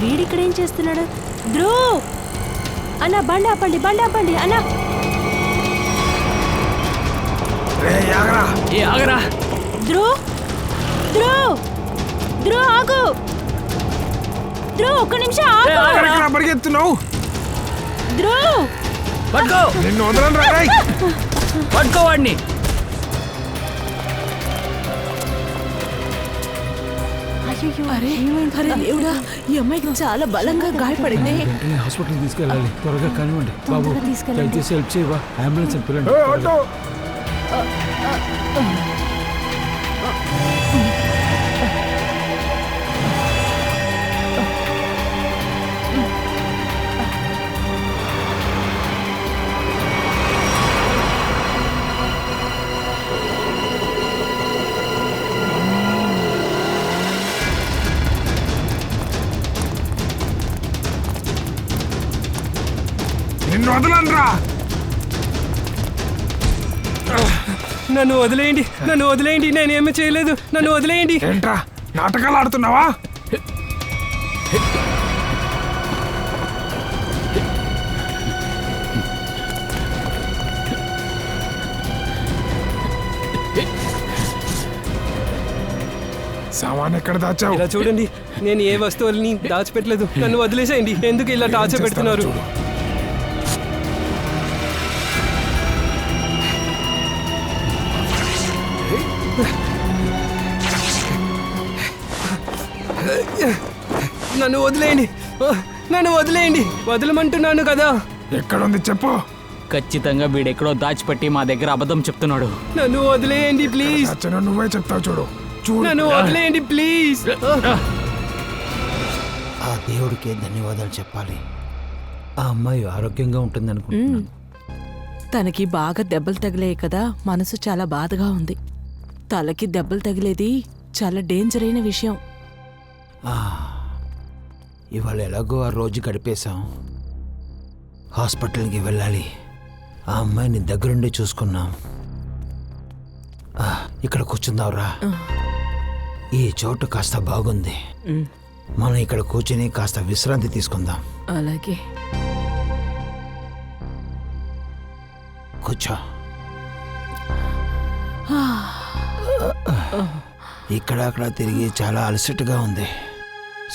వీడిక్కడేం చేస్తున్నాడు? ధ్రువ్ అన్నా, బండి ఆపండి అన్నా. ఆగరా. ధ్రువ్ ఆగు. ధ్రువ్ ఒక్క నిమిషం ఆగు. పరిగెత్తున్నావు. ధ్రువ్ పట్టుకో. నిన్ను వదలను రా. పట్టుకోవాడిని. అరే దేవుడా, ఈ అమ్మాయికి చాలా బలంగా గాయపడింది. హాస్పిటల్ తీసుకెళ్ళాలి, త్వరగా కానివ్వండి బాబు. దయచేసి హెల్ప్ చేయవా, అంబులెన్స్ పిల్లండి. నిన్ను వదలనురా. నన్ను వదిలేయండి, నేనేమీ చేయలేదు, నన్ను వదిలేయండి. ఏంట్రా నాటకాలు ఆడుతున్నావా? సామాన్ ఎక్కడ దాచావు? ఇలా చూడండి, నేను ఏ వస్తువుల్ని దాచిపెట్టలేదు, నన్ను వదిలేసేయండి. ఎందుకు ఇలా టార్చర్ పెడుతున్నారు? నన్ను వదిలేయండి, వదలమంటున్నాను కదా. ఎక్కడుంది చెప్పు. ఖచ్చితంగా వీడెక్కడో దాచిపెట్టి మా దగ్గర అబద్ధం చెప్తున్నాడు. నన్ను వదిలేయండి ప్లీజ్. నువ్వే చెప్తావు చూడు. నన్ను వదిలేయండి ప్లీజ్. ఆ దేవుడికి ధన్యవాదాలు చెప్పాలి. ఆ అమ్మాయి ఆరోగ్యంగా ఉంటుంది అనుకుంటున్నాను. తనకి బాగా దెబ్బలు తగిలాయి కదా, మనసు చాలా బాధగా ఉంది. తలకి దెబ్బలు తగిలేది చాలా డేంజర్ అయిన విషయం. ఇవాళ ఎలాగో ఆ రోజు గడిపేశాం. హాస్పిటల్కి వెళ్ళాలి. ఆ అమ్మాయిని దగ్గరుండి చూసుకున్నాం. ఇక్కడ కూర్చుందావురా. ఈ చోటు కాస్త బాగుంది. మనం ఇక్కడ కూర్చుని కాస్త విశ్రాంతి తీసుకుందాం. అలాగే కూర్చో. ఇక్కడ అక్కడ తిరిగి చాలా అలసటగా ఉంది.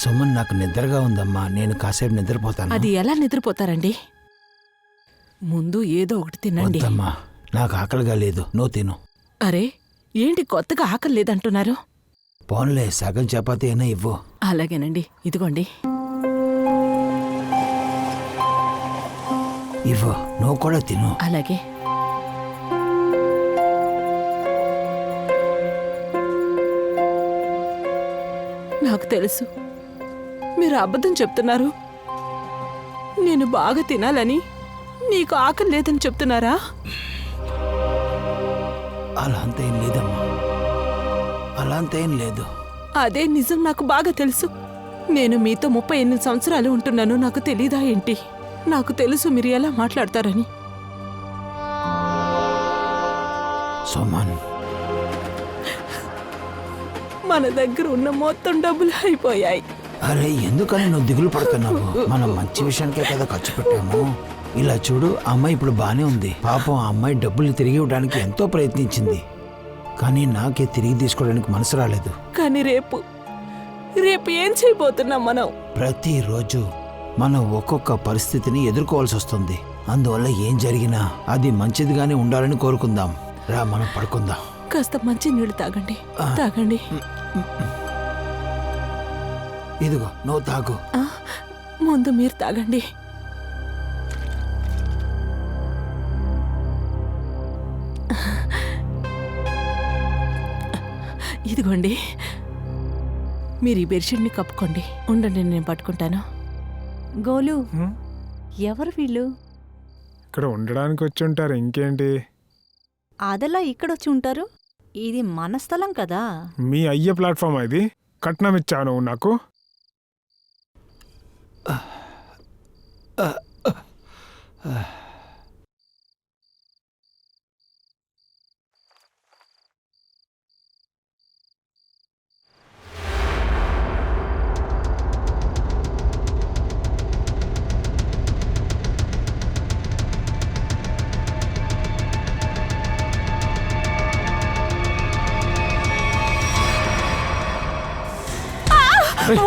సుమన్, నాకు నిద్రగా ఉందమ్మా, నేను కాసేపు నిద్రపోతాను. అది ఎలా నిద్రపోతారండి? ముందు ఏదో ఒకటి తినండి. వద్దమ్మా, నాకు ఆకలిగా లేదు, నువ్వు తిను. అరే ఏంటి కొత్తగా ఆకలి లేదంటున్నారు? పోన్లే, సగం చపాతీ అయినా ఇవ్వు. అలాగేనండి, ఇదిగోండి. ఇవ్వు, నువ్వు కూడా తిను. అలాగే. నాకు తెలుసు మీరు అబద్ధం చెప్తున్నారు. నేను బాగా తినాలని, నీకు ఆకలి లేదని చెప్తున్నారా? అలా అంతేం లేదమ్మా, అలా అంతేం లేదు. అదే నిజం, నాకు బాగా తెలుసు. నేను మీతో 38 సంవత్సరాలు ఉంటున్నాను. నాకు తెలీదా ఏంటి? నాకు తెలుసు మీరు ఎలా మాట్లాడతారని. సుమన్, మన దగ్గర ఉన్న మొత్తం డబ్బులు అయిపోయాయి. అరే ఎందుకని నువ్వు దిగులు పడుతున్నావు? మనం మంచి విషయానికే కదా ఖర్చు పెట్టాము. ఇలా చూడు, అమ్మాయి ఇప్పుడు బానే ఉంది. పాపం ఆ అమ్మాయి డబ్బులు తిరిగి ఇవ్వడానికి ఎంతో ప్రయత్నించింది, కానీ నాకే తిరిగి తీసుకోవడానికి మనసు రాలేదు. కానీ రేపు ఏం చేయబోతున్నాం మనం? ప్రతిరోజు మనం ఒక్కొక్క పరిస్థితిని ఎదుర్కోవాల్సి వస్తుంది. అందువల్ల ఏం జరిగినా అది మంచిదిగానే ఉండాలని కోరుకుందాం. రా, మనం పడుకుందాం. కాస్త మంచి నీళ్ళు తాగండి. ఇదిగో, నువ్వు తాగు. ముందు మీరు తాగండి. ఇదిగోండి, మీరు ఈ బెడ్షీట్ని కప్పుకోండి. ఉండండి, నేను పట్టుకుంటాను. గోలు, ఎవరు వీళ్ళు? ఇక్కడ ఉండడానికి వచ్చి ఉంటారు, ఇంకేంటి? అదలా ఇక్కడొచ్చి ఉంటారు? ఇది మన స్థలం కదా. మీ అయ్యే ప్లాట్ఫామ్ ఇది. కట్నం ఇచ్చావు నువ్వు నాకు.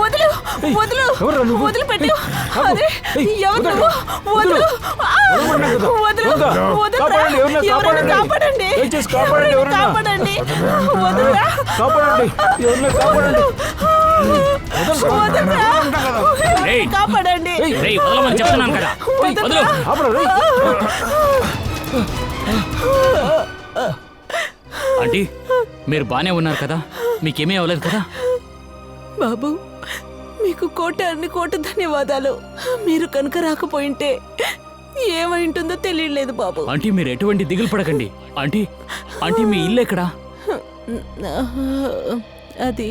వదులు వదులు ఎవరు నువ్వు? వదిలిపెట్టు అరే ఎవరు నువ్వు వదులు వదులు వదులు ఎవరైనా కాపాడండి కాపాడండి వదులురా వదులురా రేయ్. కాపాడండి రేయ్, వదలమని చెప్తున్నాను కదా. వదలు. ఆంటీ మీరు బానే ఉన్నారు కదా, మీకేమీ అవ్వలేదు కదా? బాబు మీకు కోటి ధన్యవాదాలు. మీరు కనుక రాకపోయింటే ఏమైంటుందో తెలియలేదు బాబు. ఆంటీ మీరు ఎటువంటి దిగులు పడకండి. ఆంటీ ఆంటీ మీ ఇల్లు ఎక్కడా? అది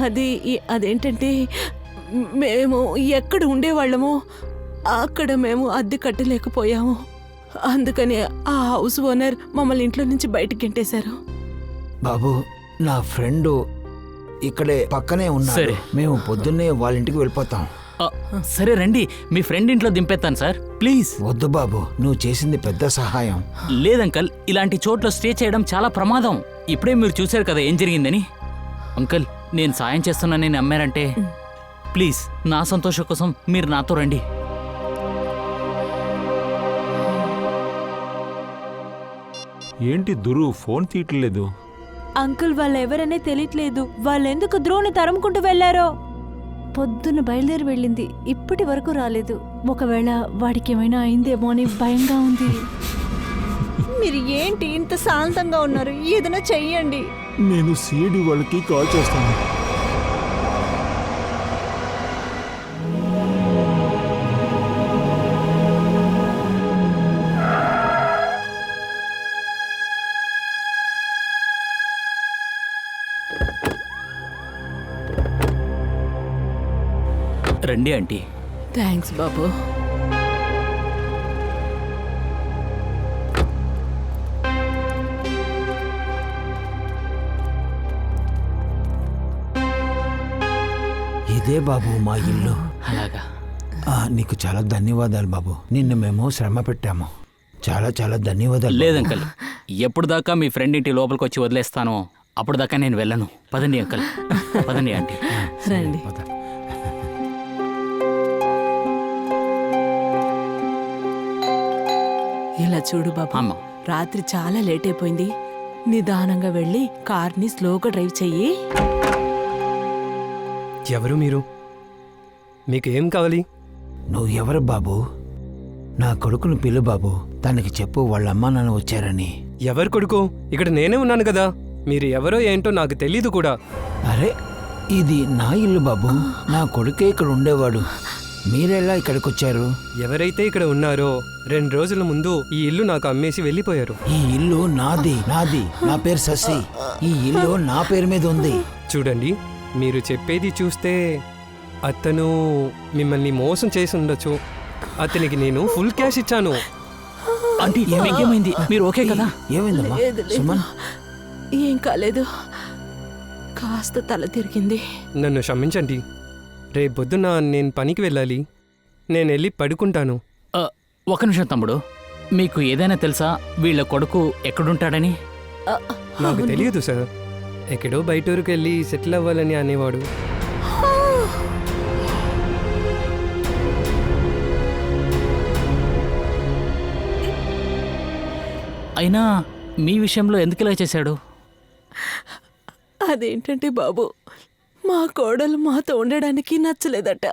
అది అదేంటంటే మేము ఎక్కడ ఉండేవాళ్ళమో అక్కడ మేము అద్దె కట్టలేకపోయాము. అందుకని ఆ హౌస్ ఓనర్ మమ్మల్ని ఇంట్లో నుంచి బయటికి గెంటేశారు. బాబు నా ఫ్రెండ్ ఇక్కడే పక్కనే ఉన్నారు. సరే. మేము పొద్దున్నే వాళ్ళ ఇంటికి వెళ్ళిపోతాం. ఆ, సరే రండి, మీ ఫ్రెండ్ ఇంట్లో దింపేస్తాను సార్, ప్లీజ్. వద్దు బాబు, నువ్వు చేసింది పెద్ద సహాయం. లేదంకల్, ఇలాంటి చోట్ల స్టే చేయడం చాలా ప్రమాదం. ఇప్పుడే మీరు చూశారు కదా ఏం జరిగిందని. అంకల్ నేను సాయం చేస్తున్నానని నమ్మారంటే ప్లీజ్ నా సంతోషం కోసం మీరు నాతో రండి. ఏంటి దురు ఫోన్ తీయట్లేదు? అంకుల్ వాళ్ళెవరనే తెలియట్లేదు. వాళ్ళెందుకు ధ్రువుని తరుముకుంటూ వెళ్లారో. పొద్దున్న బయలుదేరి వెళ్ళింది, ఇప్పటి వరకు రాలేదు. ఒకవేళ వాడికి ఏమైనా అయిందేమో అని భయంగా ఉంది. మీరు ఏంటి ఇంత శాంతంగా ఉన్నారు? ఏదైనా చెయ్యండి. నేను సిఐడి వాళ్ళకి కాల్ చేస్తాను. రండి ఆంటీ. థ్యాంక్స్ బాబు. ఇదే బాబు మా ఇల్లు. అలాగా. నీకు చాలా ధన్యవాదాలు బాబు. నిన్ను మేము శ్రమ పెట్టాము. చాలా చాలా ధన్యవాదాలు. లేదంకల్, ఎప్పుడు దాకా మీ ఫ్రెండ్ ఇంటి లోపలికి వచ్చి వదిలేస్తానో అప్పుడు దాకా నేను వెళ్ళను. పదండి అంకల్, పదండి ఆంటీ. రండి. ఇలా చూడు బాబు, అమ్మా. రాత్రి చాలా లేట్ అయిపోయింది. నిదానంగా వెళ్ళి కార్ని స్లోగా డ్రైవ్ చెయ్యి. ఎవరు మీరు? మీకు ఏం కావాలి? నువ్వు ఎవరు బాబు? నా కొడుకును పిలు బాబు. తనకి చెప్పు వాళ్ళ అమ్మా నాన్న వచ్చారని. ఎవరు కొడుకు? ఇక్కడ నేనే ఉన్నాను కదా. మీరు ఎవరో ఏంటో నాకు తెలీదు కూడా. అరే ఇది నా ఇల్లు బాబు. నా కొడుకే ఇక్కడ ఉండేవాడు. మీరెలా ఇక్కడికి వచ్చారు? ఎవరైతే ఇక్కడ ఉన్నారో 2 రోజుల ముందు ఈ ఇల్లు నాకు అమ్మేసి వెళ్ళిపోయారు. ఈ ఇల్లు నాది. నా పేరు శశి. ఈ ఇల్లు నా పేరు మీద ఉంది. చూడండి, మీరు చెప్పేది చూస్తే అతను మిమ్మల్ని మోసం చేసి ఉండొచ్చు. అతనికి నేను ఫుల్ క్యాష్ ఇచ్చాను. ఆంటీ మీకేమైంది? మీరు ఓకే కదా? ఏమైందమ్మా లేదు, లేదు. సుమన్? ఏం కాలేదు, కాస్త తల తిరిగింది. నన్ను క్షమించండి. రేపొద్దున నేను పనికి వెళ్ళాలి. నేను వెళ్ళి పడుకుంటాను. ఒక నిమిషం తమ్ముడు, మీకు ఏదైనా తెలుసా వీళ్ళ కొడుకు ఎక్కడుంటాడని? నాకు తెలియదు సార్. ఎక్కడో బయటూరుకు వెళ్ళి సెటిల్ అవ్వాలని అనేవాడు. అయినా మీ విషయంలో ఎందుకు ఇలా చేశాడు? అదేంటంటే బాబు, మా కోడలు మాతో ఉండడానికి నచ్చలేదట.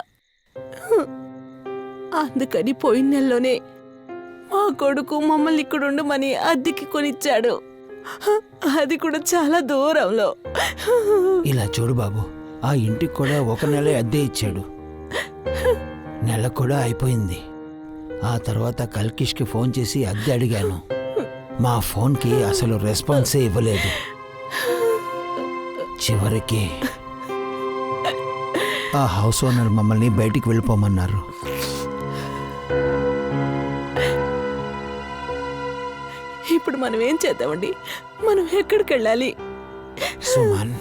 అందుకని పోయిన నెలలోనే మా కొడుకు మమ్మల్ని ఇక్కడ ఉండమని అద్దెకి కొనిచ్చాడు. అది కూడా చాలా దూరంలో. ఇలా చూడు బాబు, ఆ ఇంటికి కూడా 1 నెల అద్దె ఇచ్చాడు. నెల కూడా అయిపోయింది. ఆ తర్వాత కల్కిష్కి ఫోన్ చేసి అద్దె అడిగాను. మా ఫోన్కి అసలు రెస్పాన్సే ఇవ్వలేదు. చివరికి ఆ హౌస్ ఓనర్ మమ్మల్ని బయటికి వెళ్ళిపోమన్నారు. ఇప్పుడు మనం ఏం చేద్దామండి? మనం ఎక్కడికి వెళ్ళాలి? సుమన్,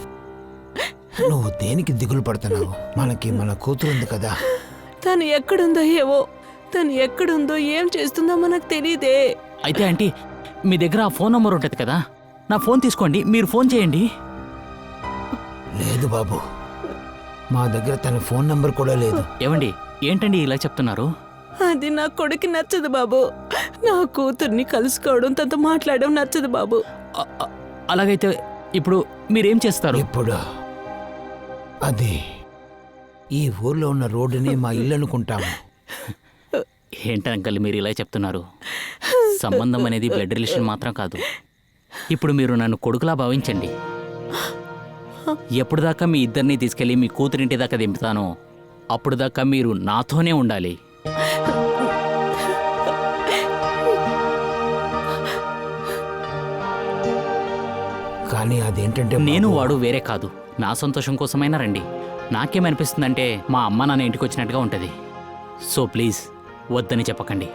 నువ్వు దేనికి దిగులు పడుతున్నావు? మనకి మన కూతురు ఉంది కదా. తను ఎక్కడుందో ఏవో, తను ఎక్కడుందో ఏం చేస్తుందో మనకు తెలీదే. అయితే ఆంటీ మీ దగ్గర ఆ ఫోన్ నంబర్ ఉంటుంది కదా, నా ఫోన్ తీసుకోండి, మీరు ఫోన్ చేయండి. లేదు బాబు, మా దగ్గర తన ఫోన్ నంబర్ కూడా లేదు. ఏమండి ఏంటండి ఇలా చెప్తున్నారు? అది నా కొడుకు నచ్చదు బాబు. నా కూతుర్ని కలుసుకోవడం, తనతో మాట్లాడడం నచ్చదు బాబు. అలాగైతే ఇప్పుడు మీరేం చేస్తారు? ఇప్పుడు అది ఈ ఊర్లో ఉన్న రోడ్డుని మా ఇల్లు అనుకుంటాము. ఏంటి అంకల్ మీరు ఇలా చెప్తున్నారు? సంబంధం అనేది బ్లడ్ రిలేషన్ మాత్రం కాదు. ఇప్పుడు మీరు నన్ను కొడుకులా భావించండి. ఎప్పుడు దాకా మీ ఇద్దరిని తీసుకెళ్ళి మీ కూతురింటి దాకా దింపుతానో అప్పుడు దాకా మీరు నాతోనే ఉండాలి. కానీ అదేంటంటే నేను బాబు, వాడు వేరే కాదు. నా సంతోషం కోసమైనా రండి. నాకేమనిపిస్తుందంటే మా అమ్మ నాన్న ఇంటికి వచ్చినట్టుగా ఉంటుంది. సో ప్లీజ్ వద్దని చెప్పకండి.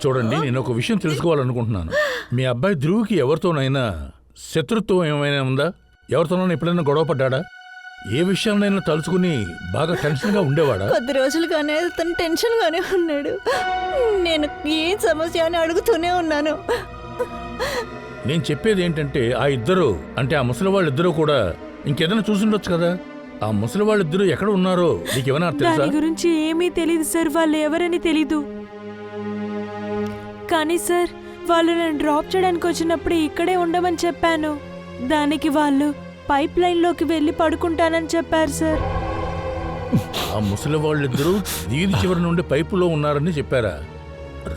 చూడండి, నేను ఒక విషయం తెలుసుకోవాలనుకుంటున్నాను. మీ అబ్బాయి ధ్రువుకి ఎవరితోనైనా శత్రుత్వం ఏమైనా ఉందా? ఎవరితోనైనా ఎప్పుడైనా గొడవ పడ్డాడా? ఏ విషయాన్నైనా తలుచుకుని బాగా టెన్షన్గా ఉండేవాడా? కొద్ది రోజులుగానే తను టెన్షన్గానే ఉన్నాడు. నేను ఏం సమస్య అని అడుగుతూనే ఉన్నాను. నేను చెప్పేది ఏంటంటే ఆ ఇద్దరు అంటే ఆ ముసలి వాళ్ళిద్దరూ కూడా ఇంకేదైనా చూసుండొచ్చు కదా. ఆ ముసలి వాళ్ళిద్దరూ ఎక్కడ ఉన్నారో నీకేమైనా తెలుసా? దాని గురించి ఏమీ తెలీదు సార్. వాళ్ళు ఎవరని తెలీదు. కానీ సార్, వాళ్ళు నన్ను డ్రాప్ చేయడానికి వచ్చినప్పుడు ఇక్కడే ఉండమని చెప్పాను. దానికి వాళ్ళు పైప్ లైన్లోకి వెళ్ళి పడుకుంటానని చెప్పారు సార్. ఆ ముసలి వాళ్ళిద్దరూ వీధి చివరి నుండి పైపులో ఉన్నారని చెప్పారా?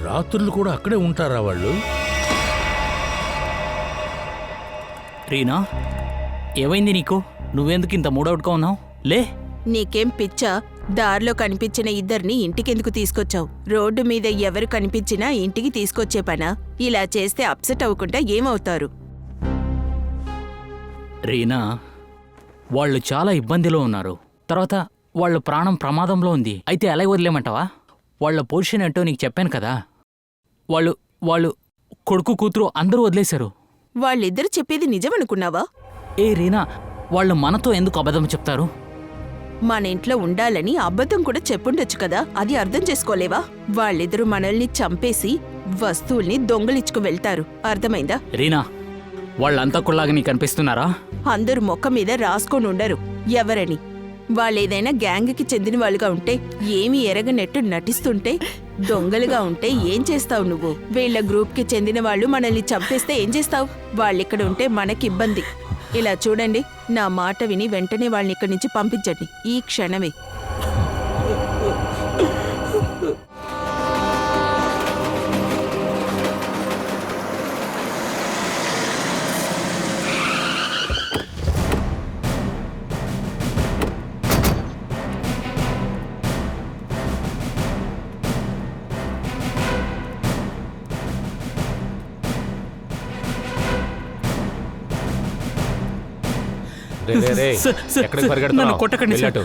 రాత్రులు కూడా అక్కడే ఉంటారా వాళ్ళు? రీనా, ఏమైంది నీకు? నువ్వెందుకు ఇంత మూడవుట్గా ఉన్నావు? లే. నీకేం పిచ్చా? దారిలో కనిపించిన ఇద్దరిని ఇంటికెందుకు తీసుకొచ్చావు? రోడ్డు మీద ఎవరు కనిపించినా ఇంటికి తీసుకొచ్చే పనా? ఇలా చేస్తే అప్సెట్ అవ్వకుండా ఏమవుతారు? రీనా, వాళ్ళు చాలా ఇబ్బందిలో ఉన్నారు. తర్వాత వాళ్ళ ప్రాణం ప్రమాదంలో ఉంది. అయితే అలాగే వదిలేమంటావా? వాళ్ళ పొజిషన్ ఏంటో నీకు చెప్పాను కదా. వాళ్ళు కొడుకు కూతురు అందరూ వదిలేశారు. వాళ్ళిద్దరు చెప్పేది నిజమనుకున్నావా? ఏ రీనా, వాళ్ళు మనతో ఎందుకు అబద్ధం చెప్తారు? మన ఇంట్లో ఉండాలని అబద్ధం కూడా చెప్పుండొచ్చు కదా. అది అర్థం చేసుకోలేవా? వాళ్ళిద్దరూ మనల్ని చంపేసి వస్తువుల్ని దొంగలించుకు వెళ్తారు. అర్థమైందా? రీనా, వాళ్ళంతా కుల్లాగా నీకు అనిపిస్తున్నారా? అందరూ మొక్క మీద రాసుకొని ఉండరు ఎవరని. వాళ్ళేదైనా గ్యాంగ్కి చెందిన వాళ్ళుగా ఉంటే, ఏమీ ఎరగనట్టు నటిస్తుంటే, దొంగలుగా ఉంటే ఏం చేస్తావు నువ్వు? వీళ్ళ గ్రూప్కి చెందిన వాళ్ళు మనల్ని చంపేస్తే ఏం చేస్తావు? వాళ్ళిక్కడ ఉంటే మనకి ఇబ్బంది. ఇలా చూడండి, నా మాట విని వెంటనే వాళ్ళని ఇక్కడి నుంచి పంపించండి, ఈ క్షణమే. నన్ను కొట్టకండి సార్.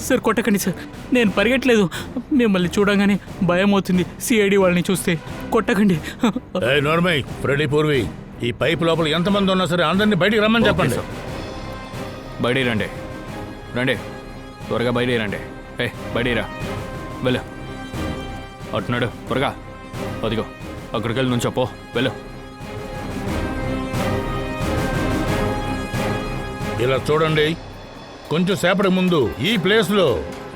సార్ కొట్టకండి సార్. నేను పరిగెట్టలేదు. మిమ్మల్ని చూడగానే భయం అవుతుంది సిఐడి వాళ్ళని చూస్తే. కొట్టకండి. నోర్మై, ఫ్రెడీ పూర్వి, ఈ పైపు లోపల ఎంతమంది ఉన్నా సరే అందరినీ బయటికి రమ్మని చెప్పండి. బయటికి రండి, రండి, త్వరగా బయటికి రండి. బయటికి రా, వెళ్ళు. అటున్నాడు, త్వరగా. అదిగో అక్కడికి వెళ్ళి నుంచో, పో, వెళ్ళు. ఇలా చూడండి, కొంచెం సేపటి ముందు ఈ ప్లేస్లో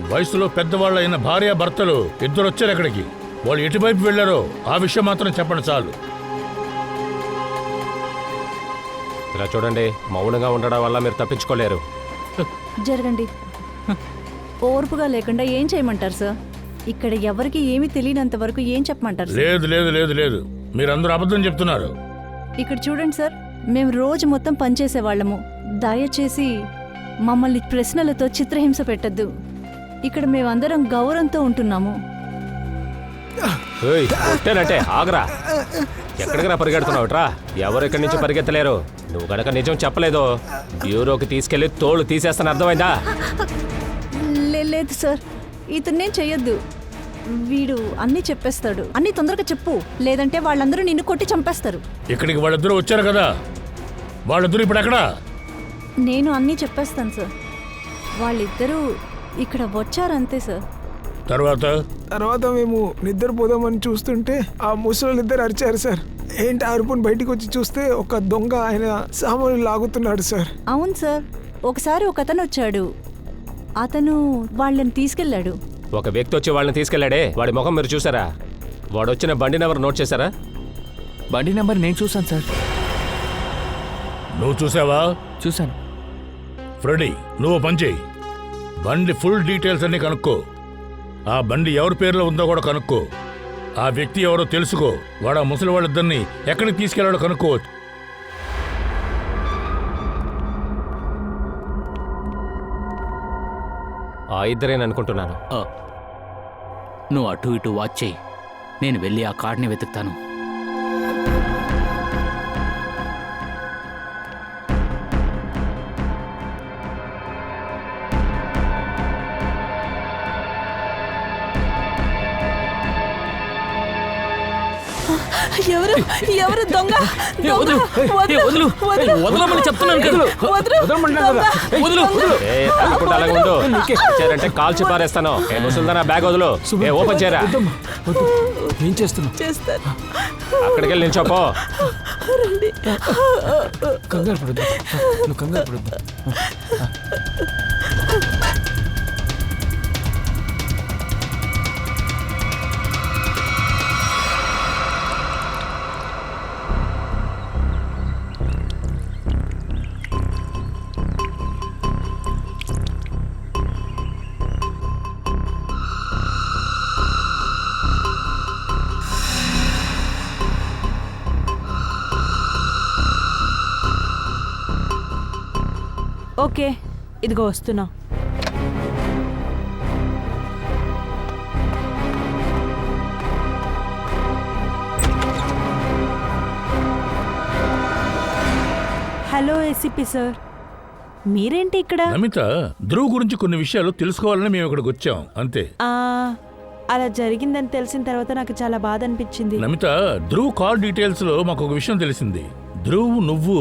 వయసులో పెద్దవాళ్ళైన భార్య భర్తలు ఇద్దరు వచ్చారు. ఎక్కడికి వాళ్ళు ఎటువైపు వెళ్ళారో ఆ విషయం మాత్రం చెప్పండి చాలు. ఇలా చూడండి, మౌనంగా ఉండడం వల్ల మీరు తప్పించుకోలేరు. జరగండి. ఓర్పుగా లేకుండా ఏం చేయమంటారు సార్? ఇక్కడ ఎవరికి ఏమీ తెలియనంత వరకు ఏం చెప్పమంటారు సార్? లేదు లేదు లేదు లేదు, మీరందరూ అబద్ధం చెప్తున్నారు. ఇక్కడ చూడండి సార్, మేము రోజు మొత్తం పనిచేసేవాళ్ళము. దయచేసి మమ్మల్ని ప్రశ్నలతో చిత్రహింస పెట్టద్దు. ఇక్కడ మేమందరం గౌరవంతో ఉంటున్నాము. కొట్టానంటే ఆగరా. ఎక్కడికి రా పరిగెడుతున్నావుట్రా? ఎవరు ఇక్కడి నుంచి పరిగెత్తలేరు. నువ్వు గనక నిజం చెప్పలేదో బ్యూరోకి తీసుకెళ్లి తోలు తీసేస్తాను, అర్థమైందా? లేదు సార్, ఇతన్నేం చెయ్యొద్దు. వీడు అన్నీ చెప్పేస్తాడు. అన్నీ తొందరగా చెప్పు, లేదంటే వాళ్ళందరూ నిన్ను కొట్టి చంపేస్తారు. ఇక్కడికి వాళ్ళిద్దరూ వచ్చారు కదా, వాళ్ళిద్దరూ ఇప్పుడు ఎక్కడా? నేను అన్నీ చెప్పేస్తాను సార్. వాళ్ళిద్దరూ ఇక్కడ వచ్చారంతే సార్. తర్వాత మేము నిద్రపోదామని చూస్తుంటే ఆ ముసలిద్దరు అరిచారు సార్. ఏంటి అరుపుని బయటికి వచ్చి చూస్తే ఒక దొంగ ఆయన సామాన్లు లాగుతున్నాడు సార్. అవును సార్, ఒకసారి ఒక అతను వచ్చాడు. అతను వాళ్ళని తీసుకెళ్ళాడు. ఒక వ్యక్తి వచ్చి వాళ్ళని తీసుకెళ్లాడే, వాడి ముఖం మీరు చూసారా? వాడు వచ్చిన బండి నెంబర్ నోట్ చేశారా? బండి నెంబర్ నేను చూసాను సార్. నువ్వు చూసావా? చూశాను. ఫ్రెడీ, నువ్వు పని చేయి. బండి ఫుల్ డీటెయిల్స్ అన్ని కనుక్కో. ఆ బండి ఎవరి పేరులో ఉందో కూడా కనుక్కో. ఆ వ్యక్తి ఎవరో తెలుసుకో. వాడు ఆ ముసలి వాళ్ళిద్దరిని ఎక్కడికి తీసుకెళ్లాడో కనుక్కోవచ్చు. ఆ ఇద్దరేననుకుంటున్నాను. నువ్వు అటు ఇటు వాచ్ చేయి, నేను వెళ్ళి ఆ కార్డ్ని వెతుకుతాను. ఎవరు ఎవరు దొంగ? వదలమని చెప్తున్నాను కదా. అలాగే ఉండు. వచ్చారంటే కాల్చి పారేస్తాను. ముసల్దానా బ్యాగ్ వదులు. ఓపెన్ చేయరా. ఏం చేస్తున్నావు? చేస్తారు. అక్కడికి వెళ్ళి నిల్చోపో. కంగారు పడద్దు, నువ్వు కంగారు పడద్దు. ఓకే, ఇదిగో వస్తున్నా. హలో ఏసీపీ సార్, మీరేంటి ఇక్కడ? నమిత, ధ్రువ్ గురించి కొన్ని విషయాలు తెలుసుకోవాలని మేము ఇక్కడికి వచ్చాం, అంతే. అలా జరిగిందని తెలిసిన తర్వాత నాకు చాలా బాధ అనిపించింది. నమిత, ధ్రువ్ కాల్ డీటెయిల్స్ లో మాకు ఒక విషయం తెలిసింది. ధ్రువ్ నువ్వు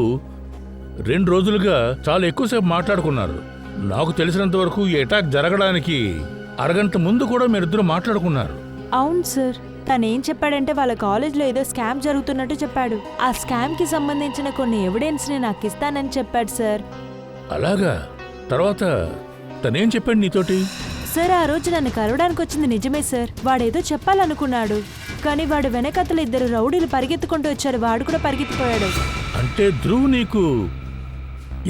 2 రోజులుగా చాలా ఎక్కువసేపు మాట్లాడుకున్నారు. నాకు తెలిసినంత వరకు ఈ అటాక్ జరగడానికి అరగంట ముందు కూడా మీరిద్దరు మాట్లాడుకున్నారు. అవును సార్, తనేం చెప్పాడంటే వాళ్ళ కాలేజ్లో ఏదో స్కామ్ జరుగుతున్నట్టు చెప్పాడు. ఆ స్కామ్ కి సంబంధించిన కొన్ని ఎవిడెన్స్ ని నాకు ఇస్తానని చెప్పాడు సార్. అలాగా? తర్వాత తనేం చెప్పాడు నీతోటి? సార్, ఆ రోజు నన్ను కలవడానికి వచ్చింది నిజమే సార్. వాడేదో చెప్పాలనుకున్నాడు, కానీ వాడు వెనకతలు 2 రౌడీలు పరిగెత్తుకుంటూ వచ్చారు. వాడు కూడా పరిగెత్తిపోయాడు. అంటే ధ్రువ్ నీకు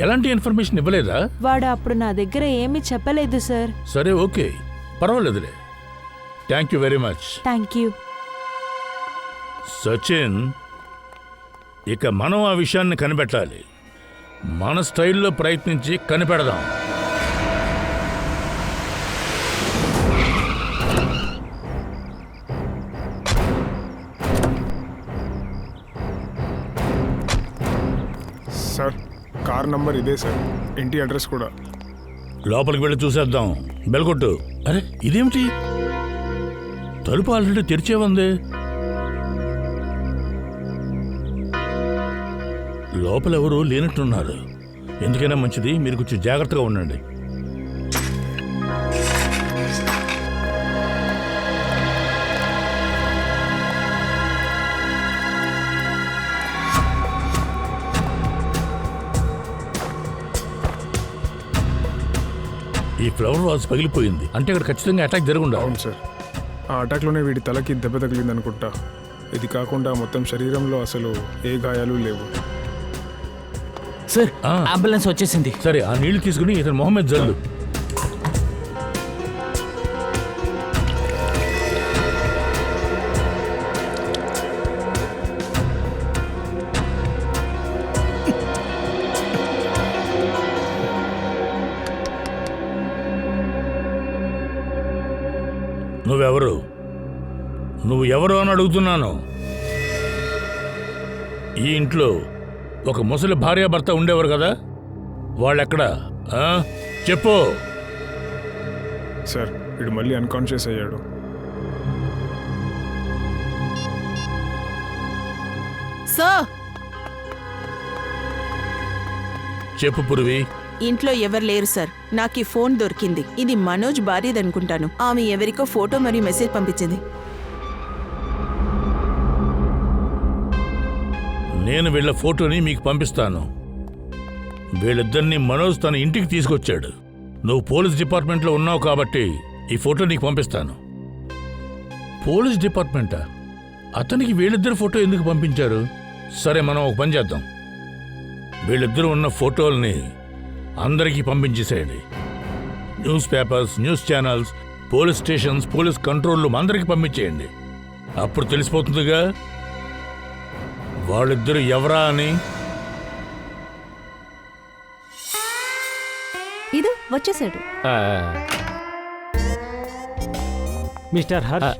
ఎలాంటి ఇన్ఫర్మేషన్ ఇవ్వలేదా? వాడు అప్పుడు నా దగ్గర ఏమీ చెప్పలేదు సార్. సరే, ఓకే, పర్వాలేదులే. Thank you very much. Thank you. Sachin, ఇక మనం ఆ విషయాన్ని కనిపెట్టాలి. మన స్టైల్లో ప్రయత్నించి కనిపెడదాం. సార్, కార్ నంబర్ ఇదే సార్, ఇంటి అడ్రస్ కూడా. లోపలికి వెళ్ళి చూసేద్దాం. బెల్కొట్టు. అరే, ఇదేమిటి? తలుపు ఆల్రెడీ తెరిచే ఉంది. లోపల ఎవరు లేనట్టున్నారు. ఎందుకైనా మంచిది, మీరు కొంచెం జాగ్రత్తగా ఉండండి. ఈ ఫ్లవర్ వాజ్ పగిలిపోయింది, అంటే ఇక్కడ ఖచ్చితంగా అటాక్ జరుగుండా. అవును సార్, ఆ అటాక్లోనే వీడి తలకి దెబ్బ తగిలింది అనుకుంటా. ఇది కాకుండా మొత్తం శరీరంలో అసలు ఏ గాయాలు లేవు. సార్, అంబులెన్స్ వచ్చేసింది. సరే, ఆ నీళ్లు తీసుకుని ఇతను మొహమ్మద్ జల్లు. నువ్వెవరు? నువ్వు ఎవరు అని అడుగుతున్నాను. ఈ ఇంట్లో ఒక ముసలి భార్యాభర్త ఉండేవారు కదా, వాళ్ళెక్కడా? చెప్పు. సార్, వీడు మళ్ళీ అన్కాన్షియస్ అయ్యాడు. సార్, చెప్పు పురువి. ఇంట్లో ఎవరు లేరు సార్. నాకు ఈ ఫోన్ దొరికింది. ఇది మనోజ్ భార్యదనుకుంటాను. ఆమె ఎవరికో ఫోటో మరియు మెసేజ్ పంపించింది. నేను వీళ్ళ ఫోటోని మీకు పంపిస్తాను. వీళ్ళిద్దరిని మనోజ్ తన ఇంటికి తీసుకొచ్చాడు. నువ్వు పోలీస్ డిపార్ట్మెంట్లో ఉన్నావు కాబట్టి ఈ ఫోటో నీకు పంపిస్తాను. పోలీస్ డిపార్ట్మెంటా? అతనికి వీళ్ళిద్దరు ఫోటో ఎందుకు పంపించారు? సరే, మనం ఒక పని చేద్దాం. వీళ్ళిద్దరూ ఉన్న ఫోటోల్ని అందరికీ పంపించేసేయండి. Newspapers, news channels, police stations, police control room అందరికీ పంపించేయండి. అప్పుడు తెలిసిపోతుందిగా వాళ్ళిద్దరూ ఎవరా అని. ఇది వచ్చేసాడు. మిస్టర్ హర్ష్.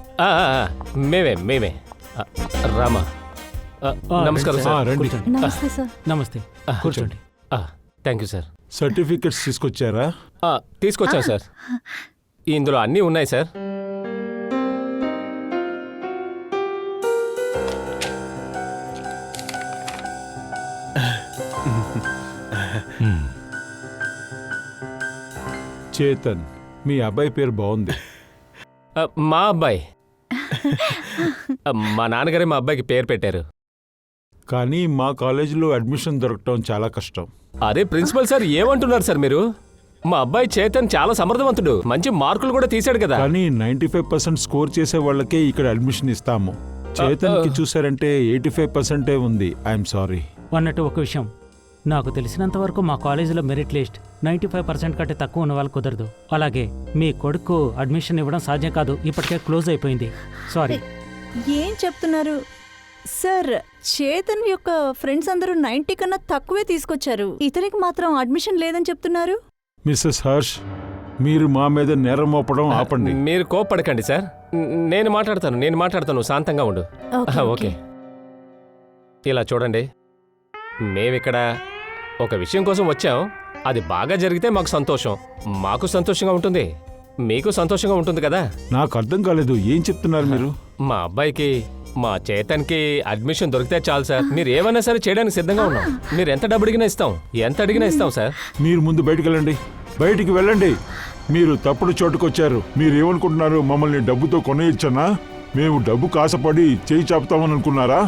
మేమే రామా. నమస్కారం సార్. రండి. నమస్తే సార్. నమస్తే. కూర్చోండి. Thank you sir. సర్టిఫికెట్స్ తీసుకొచ్చారా? తీసుకొచ్చాం సార్. ఇందులో అన్నీ ఉన్నాయి సార్. చేతన్, మీ అబ్బాయి పేరు బాగుంది. మా అబ్బాయి మా నాన్నగారే మా అబ్బాయికి పేరు పెట్టారు. కానీ మా కాలేజీలో అడ్మిషన్ దొరకటం చాలా కష్టం. అదే ప్రిన్సిపల్ సార్ ఏమంటున్నారు సార్ మీరు? మా అబ్బాయి చేతన్ చాలా సమర్థవంతుడు, మంచి మార్కులు కూడా తీశాడు కదా. కానీ 95% స్కోర్ చేసే వాళ్ళకే ఇక్కడ అడ్మిషన్ ఇస్తాము. చేతన్కి చూసారంటే 85% ఉంది. I'm sorry. అన్నట్టు ఒక విషయం, నాకు తెలిసినంత వరకు మా కాలేజీలో మెరిట్ లిస్ట్ 95% కంటే తక్కువ ఉన్న వాళ్ళు కుదరదు. అలాగే మీ కొడుకు అడ్మిషన్ ఇవ్వడం సాధ్యం కాదు, ఇప్పటికే క్లోజ్ అయిపోయింది. సారీ. ఏం చెప్తున్నారు సార్? చేతన్ యొక్క ఫ్రెండ్స్ అందరూ 90 కన్నా తక్కువే తీసుకొచ్చారు. ఇతనికి మాత్రం అడ్మిషన్ లేదని చెప్తున్నారు. మిస్సెస్ హర్ష్, మీరు మా మీద నేరం మోపడం ఆపండి. మీరు కోప్పడకండి సార్. నేను మాట్లాడతాను. శాంతంగా ఉండు. ఓకే. ఇలా చూడండి, మేమిక్కడ ఒక విషయం కోసం వచ్చాం. అది బాగా జరిగితే మాకు సంతోషం, మాకు సంతోషంగా ఉంటుంది, మీకు సంతోషంగా ఉంటుంది కదా. నాకు అర్థం కాలేదు, ఏం చెప్తున్నారు మీరు? మా అబ్బాయికి, మా చేతన్కి అడ్మిషన్ దొరికితే చాలు సార్. మీరు ఏమైనా సరే చేయడానికి సిద్ధంగా ఉన్నాం. మీరు ఎంత డబ్బు అడిగినా ఇస్తాం, ఎంత అడిగినా ఇస్తాం సార్. మీరు ముందు బయటికి వెళ్ళండి. బయటికి వెళ్ళండి. మీరు తప్పుడు చోటుకొచ్చారు. మీరు ఏమనుకుంటున్నారు? మమ్మల్ని డబ్బుతో కొనేయచ్చనా? మేము డబ్బు కాసపడి చేయి చాపుతామని అనుకున్నారా?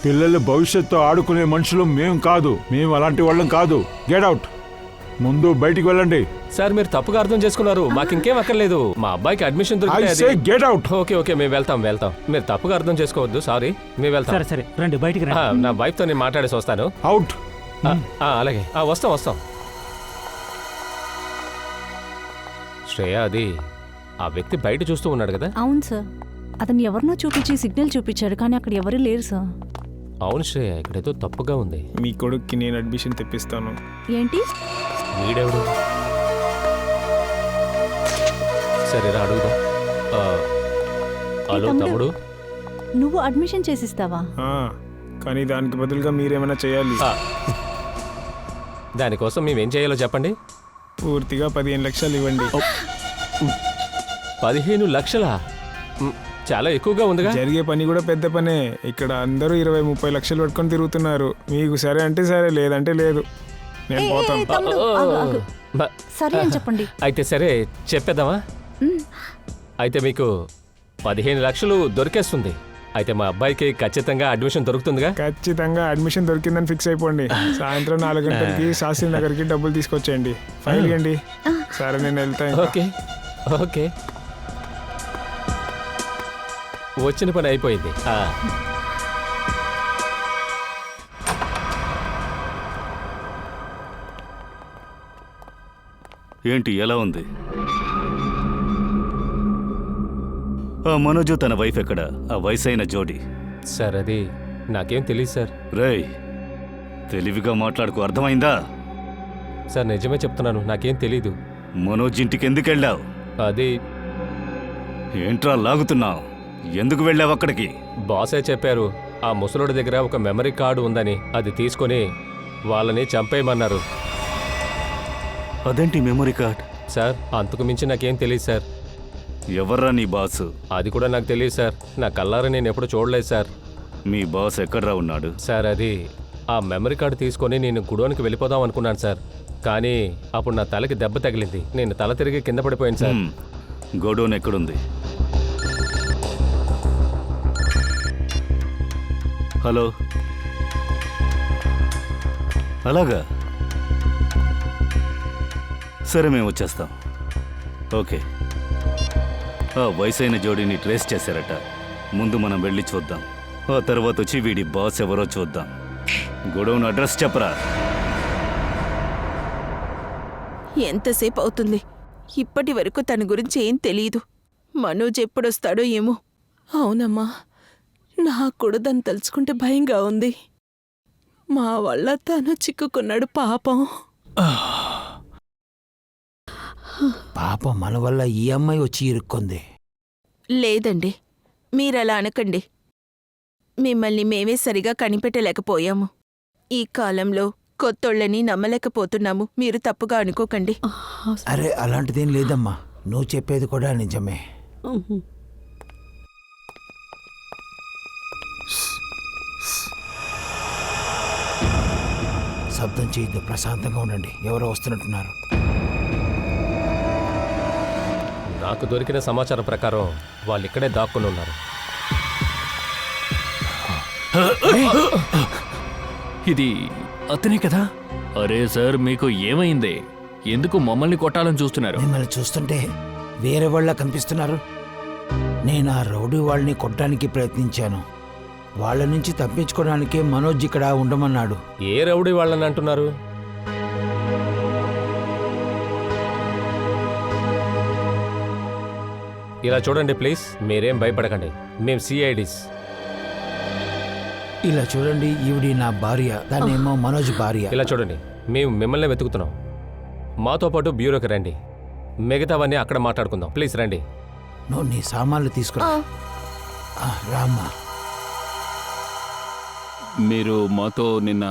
పిల్లల భవిష్యత్తు ఆడుకునే మనుషులు మేము కాదు. మేము అలాంటి వాళ్ళం కాదు. Get out. ముందు బయటికి వెళ్ళండి. సార్ మీరు తప్పుగా అర్థం చేసుకున్నారు. మాకు ఇంకేం అక్కర్లేదు. మా అబ్బాయికి అడ్మిషన్ దొరికితే గెట్ అవుట్. ఓకే మేము వెళ్తాం. మీరు తప్పుగా అర్థం చేసుకోవద్దు. సారీ, మేము వెళ్తాం. సరే రండి, బయటికి రండి. నా వైఫ్తో నేను మాట్లాడేసి వస్తాను. అవుట్. అలాగే వస్తాం. శ్రేయ, అది ఆ వ్యక్తి బయట చూస్తూ ఉన్నాడు కదా. అవును సార్, అతను ఎవరినో చూపించి సిగ్నల్ చూపించాడు, కానీ అక్కడ ఎవరు లేరు సార్. అవును శ్రేయ, ఇక్కడేదో తప్పుగా ఉంది. మీ కొడుక్కి నేను అడ్మిషన్ తెప్పిస్తాను. ఏంటి? వీడెవడు? సరేరా అడుగుదాం. హలో తమ్ముడు, నువ్వు అడ్మిషన్ చేసిస్తావా? కానీ దానికి బదులుగా మీరేమైనా చేయాలి. దానికోసం మేమేం చేయాలో చెప్పండి. పూర్తిగా 15 లక్షలు ఇవ్వండి. 15 లక్షలా? చాలా ఎక్కువగా ఉందిగా. జరిగే పని కూడా పెద్ద పనే. ఇక్కడ అందరూ 20-30 లక్షలు పట్టుకొని తిరుగుతున్నారు. మీకు సరే అంటే సరే, లేదంటే లేదు. నేను పోతాను. సరే అని చెప్పండి. అయితే సరే చెప్పేద్దామా? అయితే మీకు 15 లక్షలు దొరికేస్తుంది. అయితే మా అబ్బాయికి ఖచ్చితంగా అడ్మిషన్ దొరుకుతుందిగా. ఖచ్చితంగా అడ్మిషన్ దొరికిందని ఫిక్స్ అయిపోండి. సాయంత్రం 4 గంటలకి శాస్త్రి నగర్కి డబ్బులు తీసుకొచ్చేయండి. ఫైల్ ఇవ్వండి. సరే, నేను వెళ్తాను. ఓకే. వచ్చిన పని అయిపోయింది. ఏంటి, ఎలా ఉంది? ఆ మనోజు తన వైఫ్ ఎక్కడ? ఆ వయసైన జోడి. సార్ అది నాకేం తెలియదు సార్. రేయ్, తెలివిగా మాట్లాడుకో, అర్థమైందా? సార్ నిజమే చెప్తున్నాను, నాకేం తెలీదు. మనోజ్ ఇంటికి ఎందుకు వెళ్ళావు? అది ఏంట్రా లాగుతున్నావు? ఎందుకు వెళ్ళావు అక్కడికి? బాసే చెప్పారు, ఆ ముసలోడి దగ్గర ఒక మెమరీ కార్డు ఉందని. అది తీసుకొని వాళ్ళని చంపేయమన్నారు. అదేంటి మెమరీ కార్డ్? సార్ అంతకు మించి నాకేం తెలియదు సార్. ఎవర్రా నీ బాసు? అది కూడా నాకు తెలియదు సార్. నా కల్లారా నేను ఎప్పుడు చూడలేదు సార్. మీ బాస్ ఎక్కడ్రా ఉన్నాడు? సార్ అది ఆ మెమరీ కార్డు తీసుకొని నేను గుడోనికి వెళ్ళిపోదాం అనుకున్నాను సార్. కానీ అప్పుడు నా తలకి దెబ్బ తగిలింది. నేను తల తిరిగి కింద పడిపోయాను సార్. గోడౌన్ ఎక్కడుంది? హలో, అలాగా? సరే, మేము వచ్చేస్తాం. ఓకే. ఆ వయసైన జోడీని ట్రేస్ చేశారట. ముందు మనం వెళ్ళి చూద్దాం. ఆ తర్వాత వచ్చి వీడి బాస్ ఎవరో చూద్దాం. గొడవను అడ్రస్ చెప్పరా. ఎంతసేపు అవుతుంది? ఇప్పటి వరకు తన గురించి ఏం తెలియదు. మనోజ్ ఎప్పుడొస్తాడో ఏమో. అవునమ్మా, నాకు కూడా దాన్ని తలుచుకుంటే భయంగా ఉంది. మా వల్ల తను చిక్కుకున్నాడు పాపం. పాపం మన వల్ల ఈ అమ్మాయి వచ్చి ఇరుక్కుంది. లేదండి, మీరలా అనకండి. మిమ్మల్ని మేమే సరిగా కనిపెట్టలేకపోయాము. ఈ కాలంలో కొత్తోళ్ళని నమ్మలేకపోతున్నాము. మీరు తప్పుగా అనుకోకండి. అరే, అలాంటిదేం లేదమ్మా. నువ్వు చెప్పేది కూడా నిజమే. శబ్దం చేయొద్దు, ప్రశాంతంగా ఉండండి. ఎవరో వస్తున్నట్టున్నారు. నాకు దొరికిన సమాచారం ప్రకారం వాళ్ళు ఇక్కడే దాక్కుని ఉన్నారు. ఇది అతనే కదా? అరే సార్, మీకు ఏమైంది? ఎందుకు మమ్మల్ని కొట్టాలని చూస్తున్నారు? మిమ్మల్ని చూస్తుంటే వేరే వాళ్ళ కనిపిస్తున్నారు. నేను ఆ రౌడీ వాళ్ళని కొట్టడానికి ప్రయత్నించాను. వాళ్ళ నుంచి తప్పించుకోవడానికే మనోజ్ ఇక్కడ ఉండమన్నాడు. ఏ రౌడీ వాళ్ళని అంటున్నారు? ఇలా చూడండి ప్లీజ్, మీరేం భయపడకండి. మేం సిఐడిస్. ఇలా చూడండి, ఈవిడి నా భార్య, దాన్నేమో మనోజ్ భార్య. ఇలా చూడండి, మేము మిమ్మల్ని వెతుకుతున్నాం. మాతో పాటు బ్యూరోకి రండి. మిగతావన్నీ అక్కడ మాట్లాడుకుందాం. ప్లీజ్ రండి. నువ్వు నీ సామాన్లు తీసుకురా. రామ్మా. మీరు మాతో నిన్న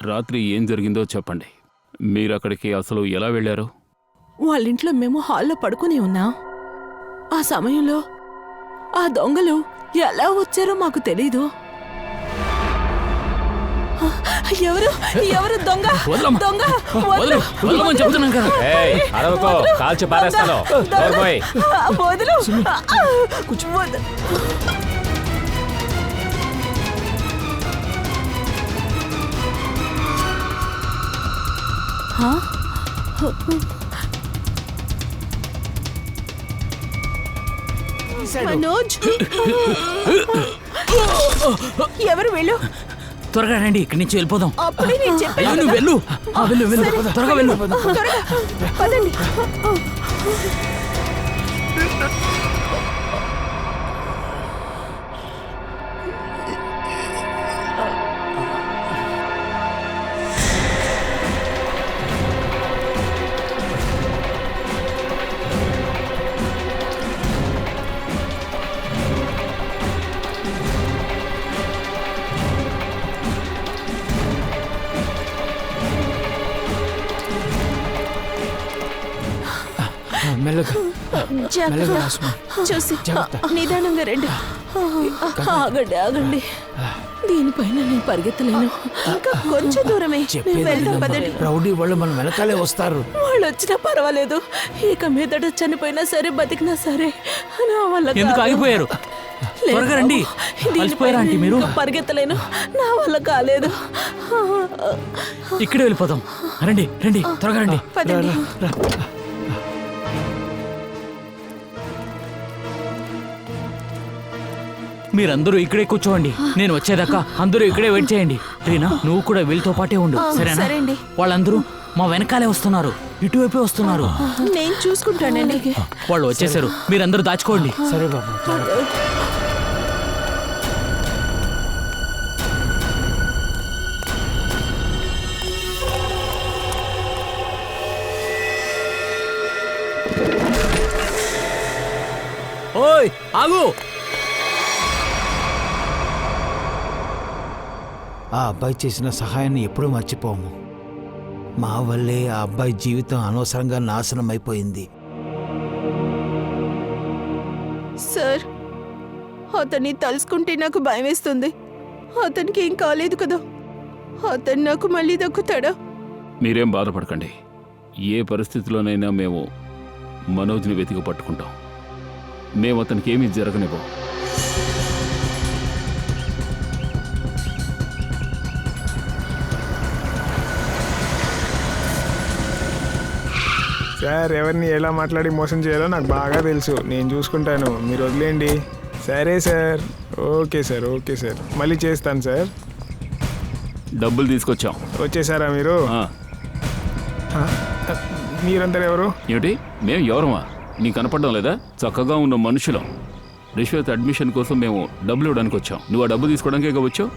రాత్రి ఏం జరిగిందో చెప్పండి. మీరు అక్కడికి అసలు ఎలా వెళ్ళారు? వాళ్ళింట్లో మేము హాల్లో పడుకుని ఉన్నాం. ఆ సమయంలో ఆ దొంగలు ఎలా వచ్చారో మాకు తెలీదు. ఎవరు ఎవరు దొంగ? దొంగ చెప్తున్నాం కదా. అరవకో, కాల్చి పారేస్తాను. వదులు. మనోజ్, ఎవరు వెళ్ళు? త్వరగా రండి, ఇక్కడి నుంచి వెళ్ళిపోదాం. అప్పుడే నేను చెప్పాను. నువ్వు వెళ్ళు. వెళ్ళు వెళ్ళు, త్వరగా వెళ్ళు. త్వరగా పదండి. చూసి నిదానంగా రండి. ఆగండి ఆగండి, దీనిపైన నేను పరిగెత్తలేను. ఇంకా కొంచెం దూరమే. వెళ్దాం పదండి. రౌడీ వాళ్ళు మన వెనకాలే వస్తారు. వాళ్ళు వచ్చినా పర్వాలేదు, ఇక మీదట చనిపోయినా సరే బతికినా సరే నా వల్ల ఎందుకు ఆగిపోయారు? త్వరగా రండి. అలసిపోయారా ఆంటీ మీరు? పరిగెత్తలేను, నా వల్ల కాలేదు. ఇక్కడే వెళ్ళిపోదాం. రండి రండి, త్వరగా రండి. పదండి. మీరందరూ ఇక్కడే కూర్చోండి. నేను వచ్చేదాకా అందరూ ఇక్కడే వెయిట్ చేయండి. రీనా, నువ్వు కూడా వీళ్ళతో పాటే ఉండు, సరేనా? సరేండి. వాళ్ళందరూ మా వెనకాలే వస్తున్నారు, ఇటువైపే వస్తున్నారు. నేను చూసుకుంటానండి. వాళ్ళు వచ్చేసారు, మీరందరూ దాచుకోండి. సరే బాబు. ఓయ్ ఆగు. ఆ అబ్బాయి చేసిన సహాయాన్ని ఎప్పుడూ మర్చిపోము. మా వల్లే ఆ అబ్బాయి జీవితం అనవసరంగా నాశనం అయిపోయింది. సార్, అతన్ని తలుసుకుంటే నాకు భయం వేస్తుంది. అతనికి ఏం కాలేదు కదా? అతను నాకు మళ్ళీ దక్కుతాడా? మీరేం బాధపడకండి. ఏ పరిస్థితిలోనైనా మేము మనోజ్ని వెతికి పట్టుకుంటాం. మేము అతనికి ఏమీ జరగనివ్వం. సార్ ఎవరిని ఎలా మాట్లాడి మోసం చేయాలో నాకు బాగా తెలుసు, నేను చూసుకుంటాను, మీరు వదిలేయండి. సరే sir, okay sir, okay sir, మళ్ళీ చేస్తాను సార్. డబ్బులు తీసుకొచ్చాం. వచ్చేసారా మీరు? మీరంతా ఎవరు? ఏమిటి మేము ఎవరమా? నీకు కనపడడం లేదా? చక్కగా ఉన్న మనుషులం. రిష్వత్ అడ్మిషన్ కోసం మేము డబ్బులు ఇవ్వడానికి వచ్చాం. నువ్వు ఆ డబ్బు తీసుకోవడానికే వచ్చావు.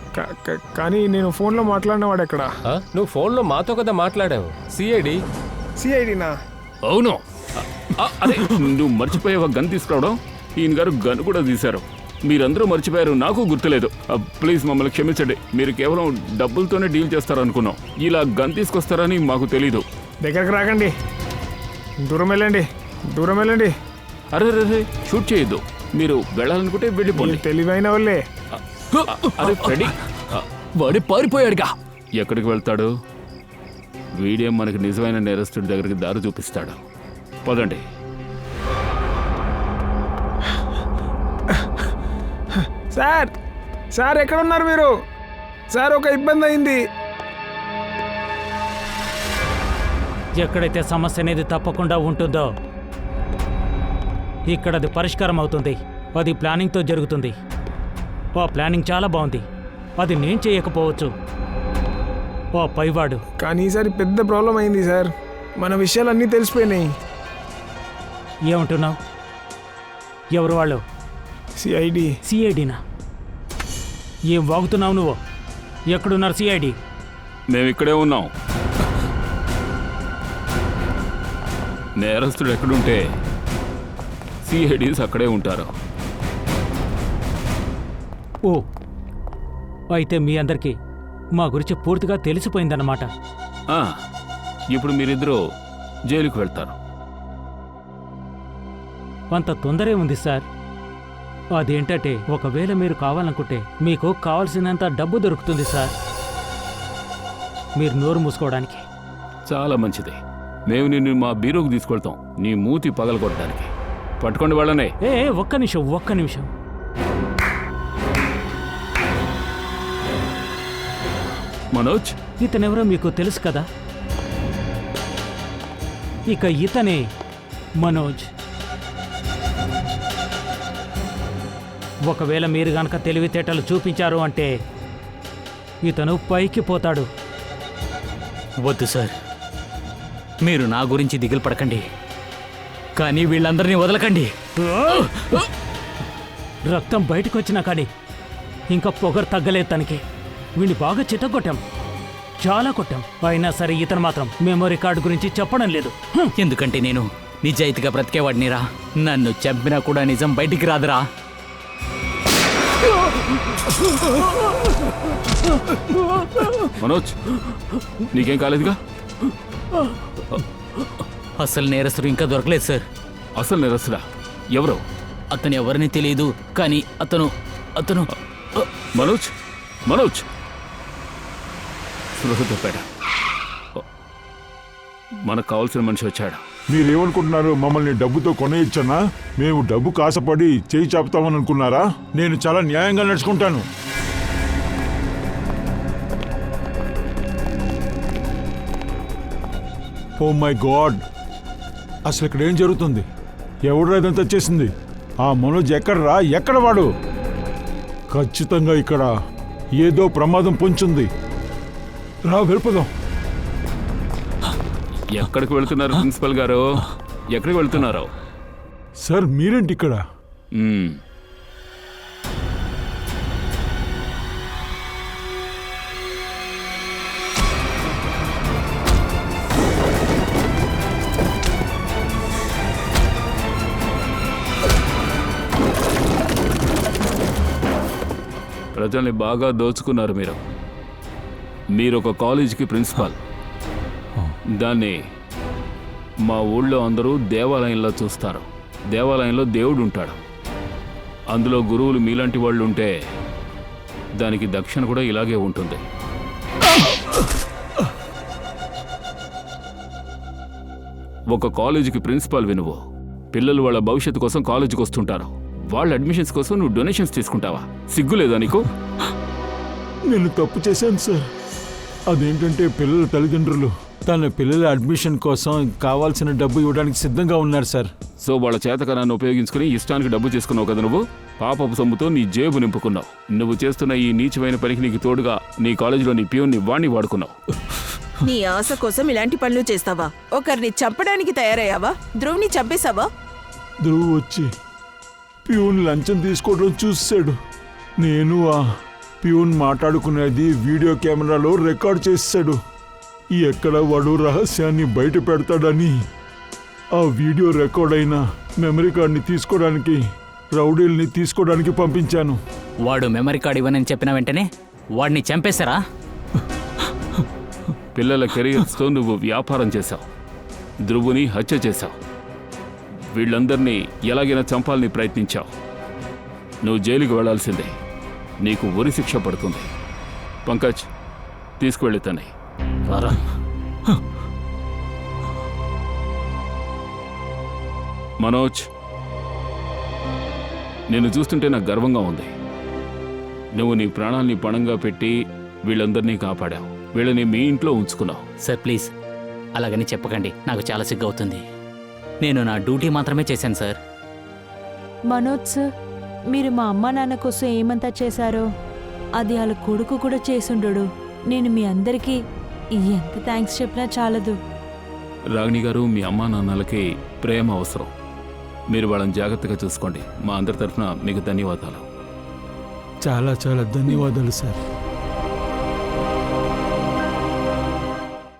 కానీ నేను ఫోన్లో మాట్లాడినవాడు ఎక్కడ? నువ్వు ఫోన్లో మాతో కదా మాట్లాడావు. సిఐడినా? అవును. అదే నువ్వు మర్చిపోయావా గన్ తీసుకురావడం? ఈయన గారు గన్ కూడా తీశారు. మీరందరూ మర్చిపోయారు, నాకు గుర్తులేదు. ప్లీజ్ మమ్మల్ని క్షమించండి. మీరు కేవలం డబ్బులతోనే డీల్ చేస్తారనుకున్నాం. ఇలా గన్ తీసుకొస్తారని మాకు తెలీదు. దగ్గరకు రాకండి, దూరం వెళ్ళండి, దూరం వెళ్ళండి. అరే రే, షూట్ చేయొద్దు. మీరు వెళ్ళాలనుకుంటే వెళ్ళిపోండి. తెలివైన వాళ్ళే. అరే ఫ్రెడీ, వాడి పారిపోయాడుగా. ఎక్కడికి వెళ్తాడు? వీడియో మనకి నిజమైన నేరస్తుడి దగ్గరికి దారి చూపిస్తాడు. పదండి. సార్, సార్ ఎక్కడున్నారు మీరు? సార్ ఒక ఇబ్బంది అయింది. ఎక్కడైతే సమస్య అనేది తప్పకుండా ఉంటుందో ఇక్కడ అది పరిష్కారం అవుతుంది. అది ప్లానింగ్తో జరుగుతుంది. ఆ ప్లానింగ్ చాలా బాగుంది. అది నేను చేయకపోవచ్చు, ఓ పైవాడు. కానీ ఈసారి పెద్ద ప్రాబ్లం అయింది సార్. మన విషయాలన్నీ తెలిసిపోయినాయి. ఏమంటున్నావు? ఎవరు వాళ్ళు? సిఐడినా? ఏం వాగుతున్నావు నువ్వు? ఎక్కడున్నారు సిఐడి? మేము ఇక్కడే ఉన్నాం. నేరస్తుడు ఎక్కడుంటే సిఐడీస్ అక్కడే ఉంటారు. ఓ, అయితే మీ అందరికీ మా గురించి పూర్తిగా తెలిసిపోయిందన్నమాట. ఇప్పుడు మీరిద్దరూ జైలుకు వెళ్తారు. అంత తొందరే ఉంది సార్. అదేంటంటే ఒకవేళ మీరు కావాలనుకుంటే మీకు కావాల్సినంత డబ్బు దొరుకుతుంది సార్, మీరు నోరు మూసుకోవడానికి. చాలా మంచిది. మేము నిన్ను మా బీరోకు తీసుకెళ్తాం, నీ మూతి పగలగొట్టడానికి. పట్టుకోండి వాళ్ళనే. ఒక్క నిమిషం. మనోజ్, ఇతనెవరో మీకు తెలుసు కదా? ఇక ఇతనే మనోజ్. ఒకవేళ మీరు గనక తెలివితేటలు చూపించారు అంటే ఇతను పైకి పోతాడు. వద్దు సార్, మీరు నా గురించి దిగులు పడకండి, కానీ వీళ్ళందరినీ వదలకండి. రక్తం బయటకు వచ్చినా కానీ ఇంకా పొగరు తగ్గలేదు తనకి. వీడిని బాగా చిత్తగొట్టాం, చాలా కొట్టాం. అయినా సరే ఇతను మాత్రం మెమరీ కార్డు గురించి చెప్పడం లేదు. ఎందుకంటే నేను నిజాయితీగా బ్రతికేవాడినిరా. నన్ను చంపినా కూడా నిజం బయటికి రాదురా. మనోజ్, నీకేం కాలేదుగా? అసలు నేరస్తుడు ఇంకా దొరకలేదు సార్. అసలు నేరస్తుడా? ఎవరు? అతను ఎవరిని తెలియదు, కానీ అతను మనోజ్ స్పృహ తప్పాడు. మనకు కావాల్సిన మనిషి వచ్చాడు. మీరేమనుకుంటున్నారు? మమ్మల్ని డబ్బుతో కొనేయచ్చనా? మేము డబ్బు కాసపడి చేయి చాపుతామని అనుకున్నారా? నేను చాలా న్యాయంగా నడుచుకుంటాను. ఓ మై గాడ్, అసలు ఇక్కడ ఏం జరుగుతుంది? ఎవరు ఇదంతా చేసింది? ఆ మనోజ్ ఎక్కడరా? ఎక్కడ వాడు? ఖచ్చితంగా ఇక్కడ ఏదో ప్రమాదం పొంచుంది. రా వెళ్ళిపోదాం. ఎక్కడికి వెళ్తున్నారు ప్రిన్సిపల్ గారు? ఎక్కడికి వెళ్తున్నారు? సార్ మీరేంటి ఇక్కడ? ప్రజల్ని బాగా దోచుకున్నారు మీరు. మీరు ఒక కాలేజీకి ప్రిన్సిపాల్. దాన్ని మా ఊళ్ళో అందరూ దేవాలయంలో చూస్తారు. దేవాలయంలో దేవుడు ఉంటాడు. అందులో గురువులు మీలాంటి వాళ్ళు ఉంటే దానికి దక్షిణ కూడా ఇలాగే ఉంటుంది. ఒక కాలేజీకి ప్రిన్సిపాల్ వినువు. పిల్లలు వాళ్ళ భవిష్యత్తు కోసం కాలేజీకి వస్తుంటారు. వాళ్ళ అడ్మిషన్స్ కోసం నువ్వు డొనేషన్స్ తీసుకుంటావా? సిగ్గులేదా నీకు? నేను తప్పు చేశాను సార్. అదేంటంటే పిల్లల తల్లిదండ్రులు తన పిల్లల అడ్మిషన్ కోసం కావాల్సిన డబ్బు ఇవ్వడానికి సిద్ధంగా ఉన్నారు సార్. సో వాళ్ళ చేతకనాన్ని ఉపయోగించుకుని ఇష్టానికి డబ్బు చేసుకున్నావు కదా నువ్వు. పాపపు సొమ్ముతో నీ జేబు నింపుకున్నావు. నువ్వు చేస్తున్న ఈ నీచమైన పనికి నీకు తోడుగా నీ కాలేజీలో నీ ప్యూన్ని వాణ్ణి వాడుకున్నావు. నీ ఆశ కోసం ఇలాంటి పనులు చేస్తావా? ఒకరిని చంపడానికి తయారయ్యావా? ధ్రువ్ని చంపేశావా? ధ్రువ్ వచ్చి ప్యూన్ లంచం తీసుకోవడం చూశాడు. నేను ఆ ప్యూన్ మాట్లాడుకునేది వీడియో కెమెరాలో రికార్డ్ చేశాడు. ఎక్కడ వాడు రహస్యాన్ని బయట పెడతాడని ఆ వీడియో రికార్డ్ అయిన మెమరీ కార్డ్ని తీసుకోవడానికి రౌడీల్ని తీసుకోవడానికి పంపించాను. వాడు మెమరీ కార్డ్ ఇవ్వనని చెప్పిన వెంటనే వాడిని చంపేశారా? పిల్లల కెరియర్స్తో నువ్వు వ్యాపారం చేశావు. ధ్రువుని హత్య చేశావు. వీళ్ళందరినీ ఎలాగైనా చంపాలని ప్రయత్నించావు. నువ్వు జైలుకి వెళ్లాల్సిందే. నీకు ఉరి శిక్ష పడుతుంది. పంకజ్, తీసుకువెళ్ళి తనే. మనోజ్, నేను చూస్తుంటే నాకు గర్వంగా ఉంది. నువ్వు నీ ప్రాణాల్ని పణంగా పెట్టి వీళ్ళందరినీ కాపాడావు. వీళ్ళని మీ ఇంట్లో ఉంచుకున్నావు. సార్ ప్లీజ్ అలాగని చెప్పకండి, నాకు చాలా సిగ్గవుతుంది. నేను నా డ్యూటీ మాత్రమే చేశాను సార్. మనోజ్ సార్, మీరు మా అమ్మా నాన్న కోసం ఏమంతా చేశారో అది వాళ్ళ కొడుకు కూడా చేసుండడు. నేను మీ అందరికీ ఎంత థ్యాంక్స్ చెప్పినా చాలదు. రాగిణి గారు, మీ అమ్మా నాన్నలకి ప్రేమ అవసరం. మీరు వాళ్ళని జాగ్రత్తగా చూసుకోండి. మా అందరి తరఫున మీకు ధన్యవాదాలు. చాలా చాలా ధన్యవాదాలు సార్.